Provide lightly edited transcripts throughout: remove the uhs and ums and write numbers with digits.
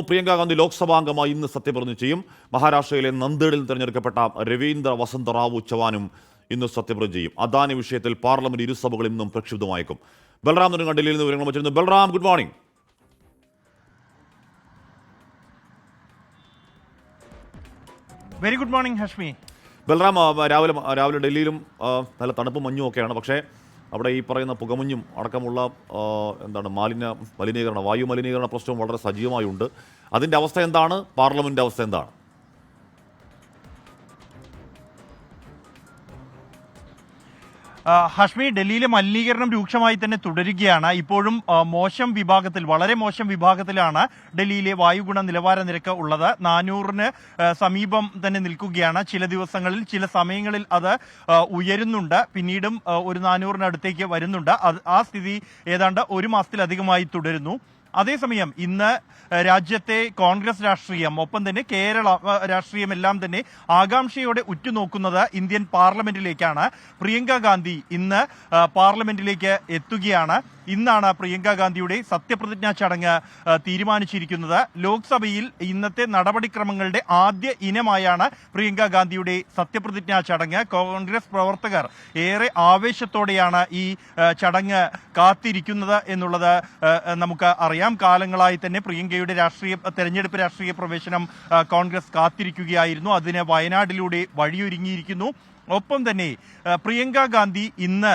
പ്രിയങ്ക ഗാന്ധി ലോക്സഭാംഗമായി ഇന്ന് സത്യപ്രതിജ്ഞ ചെയ്യും. മഹാരാഷ്ട്രയിലെ നന്ദേഡിൽ തെരഞ്ഞെടുക്കപ്പെട്ട രവീന്ദ്ര വസന്തറാവു ചവാനും ഇന്ന് സത്യപ്രതിജ്ഞ ചെയ്യും. അദാനി വിഷയത്തിൽ പാർലമെന്റ് ഇരുസഭകൾ ഇന്നും പ്രക്ഷുബ്ധമായേക്കും. ബൽറാം നെടുങ്കണ്ടലിൽ നിന്ന് വിവരങ്ങൾ വച്ചിരുന്നു. Balram, good morning. Very good morning Hashmi. Balram, രാവിലെ ഡൽഹിയിലും നല്ല തണുപ്പും മഞ്ഞും ഒക്കെയാണ്. പക്ഷേ അവിടെ ഈ പറയുന്ന പുകമഞ്ഞും അടക്കമുള്ള മലിനീകരണ വായു മലിനീകരണ പ്രശ്നവും വളരെ സജീവമായുണ്ട്. അതിൻ്റെ അവസ്ഥ എന്താണ്? പാർലമെൻറ്റിൻ്റെ അവസ്ഥ എന്താണ്? ഹഷ്മി, ഡൽഹിയിലെ മലിനീകരണം രൂക്ഷമായി തന്നെ തുടരുകയാണ്. ഇപ്പോഴും വളരെ മോശം വിഭാഗത്തിലാണ് ഡൽഹിയിലെ വായുഗുണ നിലവാര നിരക്ക് ഉള്ളത്. 400-ന് സമീപം തന്നെ നിൽക്കുകയാണ്. ചില ദിവസങ്ങളിൽ ചില സമയങ്ങളിൽ അത് ഉയരുന്നുണ്ട്, പിന്നീടും ഒരു 400-നടുത്തേക്ക് വരുന്നുണ്ട്. ആ സ്ഥിതി ഏതാണ്ട് ഒരു മാസത്തിലധികമായി തുടരുന്നു. അതേസമയം ഇന്ന് രാജ്യത്തെ കോൺഗ്രസ് രാഷ്ട്രീയം, ഒപ്പം തന്നെ കേരള രാഷ്ട്രീയം എല്ലാം തന്നെ ആകാംക്ഷയോടെ ഉറ്റുനോക്കുന്നത് ഇന്ത്യൻ പാർലമെന്റിലേക്കാണ്. പ്രിയങ്ക ഗാന്ധി ഇന്ന് പാർലമെന്റിലേക്ക് എത്തുകയാണ്. ഇന്നാണ് പ്രിയങ്ക ഗാന്ധിയുടെ സത്യപ്രതിജ്ഞാ ചടങ്ങ് തീരുമാനിച്ചിരിക്കുന്നത്. ലോക്സഭയിൽ ഇന്നത്തെ നടപടിക്രമങ്ങളുടെ ആദ്യ ഇനമായാണ് പ്രിയങ്ക ഗാന്ധിയുടെ സത്യപ്രതിജ്ഞാ ചടങ്ങ്. കോൺഗ്രസ് പ്രവർത്തകർ ഏറെ ആവേശത്തോടെയാണ് ഈ ചടങ്ങ് കാത്തിരിക്കുന്നത് എന്നുള്ളത് നമുക്ക് അറിയാം. കാലങ്ങളായി തന്നെ പ്രിയങ്കയുടെ തെരഞ്ഞെടുപ്പ് രാഷ്ട്രീയ പ്രവേശനം കോൺഗ്രസ് കാത്തിരിക്കുകയായിരുന്നു. അതിന് വയനാട്ടിലൂടെ വഴിയൊരുങ്ങിയിരിക്കുന്നു. ഒപ്പം തന്നെ പ്രിയങ്ക ഗാന്ധി ഇന്ന്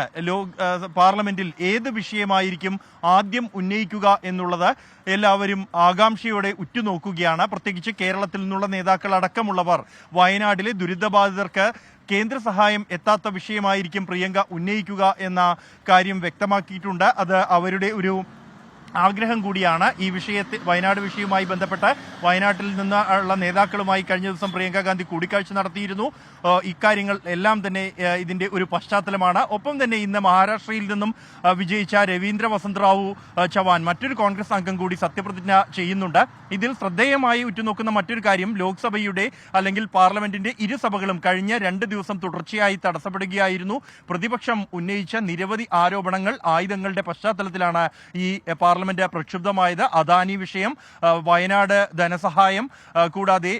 പാർലമെന്റിൽ ഏത് വിഷയമായിരിക്കും ആദ്യം ഉന്നയിക്കുക എന്നുള്ളത് എല്ലാവരും ആകാംക്ഷയോടെ ഉറ്റുനോക്കുകയാണ്. പ്രത്യേകിച്ച് കേരളത്തിൽ നിന്നുള്ള നേതാക്കൾ അടക്കമുള്ളവർ വയനാട്ടിലെ ദുരിതബാധിതർക്ക് കേന്ദ്ര സഹായം എത്താത്ത വിഷയമായിരിക്കും പ്രിയങ്ക ഉന്നയിക്കുക എന്ന കാര്യം വ്യക്തമാക്കിയിട്ടുണ്ട്. അത് അവരുടെ ഒരു ആഗ്രഹം കൂടിയാണ്. ഈ വയനാട് വിഷയവുമായി ബന്ധപ്പെട്ട് വയനാട്ടിൽ നിന്നുള്ള നേതാക്കളുമായി കഴിഞ്ഞ ദിവസം പ്രിയങ്ക ഗാന്ധി കൂടിക്കാഴ്ച നടത്തിയിരുന്നു. ഇക്കാര്യങ്ങൾ എല്ലാം തന്നെ ഇതിന്റെ ഒരു പശ്ചാത്തലമാണ്. ഒപ്പം തന്നെ ഇന്ന് മഹാരാഷ്ട്രയിൽ നിന്നും വിജയിച്ച രവീന്ദ്ര വസന്തറാവു ചവാൻ, മറ്റൊരു കോൺഗ്രസ് അംഗം കൂടി സത്യപ്രതിജ്ഞ ചെയ്യുന്നുണ്ട്. ഇതിൽ ശ്രദ്ധേയമായി ഉറ്റുനോക്കുന്ന മറ്റൊരു കാര്യം, ലോക്സഭയുടെ അല്ലെങ്കിൽ പാർലമെന്റിന്റെ ഇരുസഭകളും കഴിഞ്ഞ 2 ദിവസം തുടർച്ചയായി തടസ്സപ്പെടുകയായിരുന്നു. പ്രതിപക്ഷം ഉന്നയിച്ച നിരവധി ആരോപണങ്ങൾ, ആയുധങ്ങളുടെ പശ്ചാത്തലത്തിലാണ് ഈ പാർലമെന്റ് പ്രക്ഷുബ്ധമായത്. അദാനി വിഷയം, വയനാട് ധനസഹായം, കൂടാതെ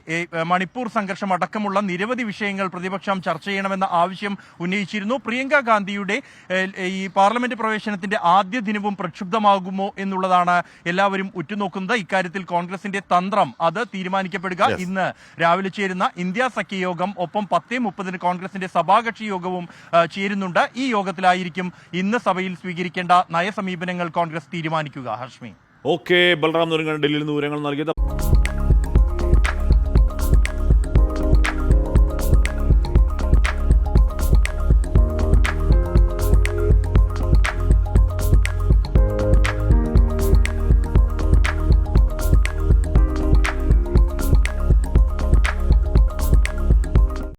മണിപ്പൂർ സംഘർഷം അടക്കമുള്ള നിരവധി വിഷയങ്ങൾ പ്രതിപക്ഷം ചർച്ച ചെയ്യണമെന്ന ആവശ്യം ഉന്നയിച്ചിരുന്നു. പ്രിയങ്ക ഗാന്ധിയുടെ ഈ പാർലമെന്റ് പ്രവേശനത്തിന്റെ ആദ്യ ദിനവും പ്രക്ഷുബ്ധമാകുമോ എന്നുള്ളതാണ് എല്ലാവരും ഉറ്റുനോക്കുന്നത്. ഇക്കാര്യത്തിൽ കോൺഗ്രസിന്റെ തന്ത്രം അത് തീരുമാനിക്കപ്പെടുക ഇന്ന് രാവിലെ ചേരുന്ന ഇന്ത്യ സഖ്യയോഗം, ഒപ്പം 10:30-ന് കോൺഗ്രസിന്റെ സഭാകക്ഷി യോഗവും ചേരുന്നുണ്ട്. ഈ യോഗത്തിലായിരിക്കും ഇന്ന് സഭയിൽ സ്വീകരിക്കേണ്ട നയസമീപനങ്ങൾ കോൺഗ്രസ് തീരുമാനിക്കുക. ഹഷ്മി. ഓക്കെ, ബൽറാം നെടുങ്കണ്ടലിൽ നിന്ന് വിവരങ്ങൾ നൽകിയത്.